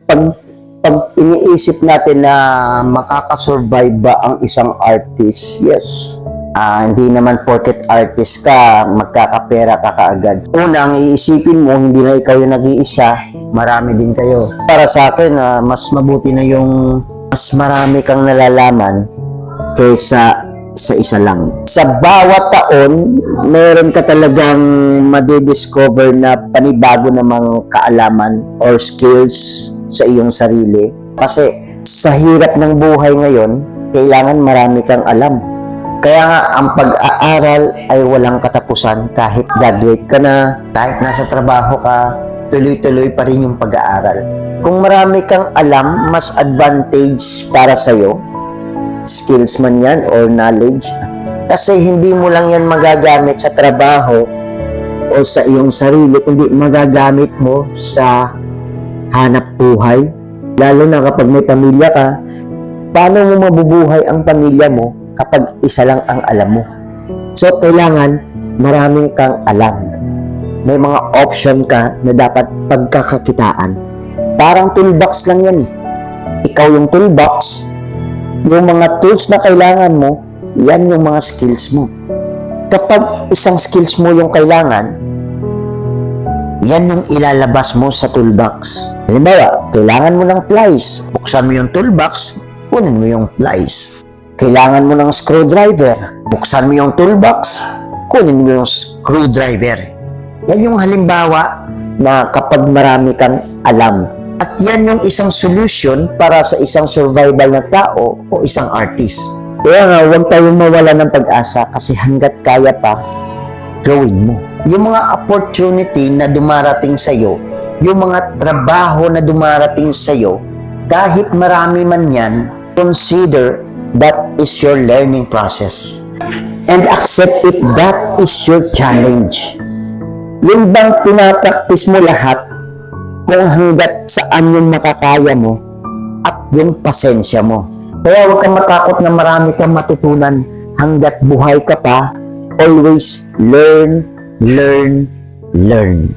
pag iniisip natin na makakasurvive ba ang isang artist, yes. Hindi naman porket artist ka, magkakapera ka kaagad. Una, ang iisipin mo, hindi na ikaw yung nag-iisa, marami din kayo. Para sa akin, mas mabuti na yung mas marami kang nalalaman kaysa sa isa lang. Sa bawat taon, meron ka talagang madidiscover na panibago namang kaalaman or skills sa iyong sarili. Kasi sa hirap ng buhay ngayon, kailangan marami kang alam. Kaya nga, ang pag-aaral ay walang katapusan. Kahit graduate ka na, kahit nasa trabaho ka, tuloy-tuloy pa rin yung pag-aaral. Kung marami kang alam, mas advantage para sa'yo, skills man yan or knowledge. Kasi hindi mo lang yan magagamit sa trabaho o sa iyong sarili, kundi magagamit mo sa hanap buhay. Lalo na kapag may pamilya ka, paano mo mabubuhay ang pamilya mo kapag isa lang ang alam mo? So, kailangan maraming kang alam. May mga option ka na dapat pagkakakitaan. Parang toolbox lang yan eh. Ikaw yung toolbox. Yung mga tools na kailangan mo, yan yung mga skills mo. Kapag isang skills mo yung kailangan, yan yung ilalabas mo sa toolbox. Halimbawa, kailangan mo ng plies. Buksan mo yung toolbox, kunin mo yung plies. Kailangan mo ng screwdriver. Buksan mo yung toolbox, kunin mo yung screwdriver. Yan yung halimbawa na kapag marami kang alam. At yan yung isang solution para sa isang survival na tao o isang artist. Kaya nga, huwag tayong mawala ng pag-asa kasi hanggat kaya pa, gawin mo. Yung mga opportunity na dumarating sa'yo, yung mga trabaho na dumarating sa'yo, kahit marami man yan, consider that is your learning process. And accept it, that is your challenge. Yung bang pinapractice mo lahat kung hanggat saan yung makakaya mo at yung pasensya mo. Kaya huwag kang matakot na marami kang matutunan hanggat buhay ka pa. Always learn, learn, learn.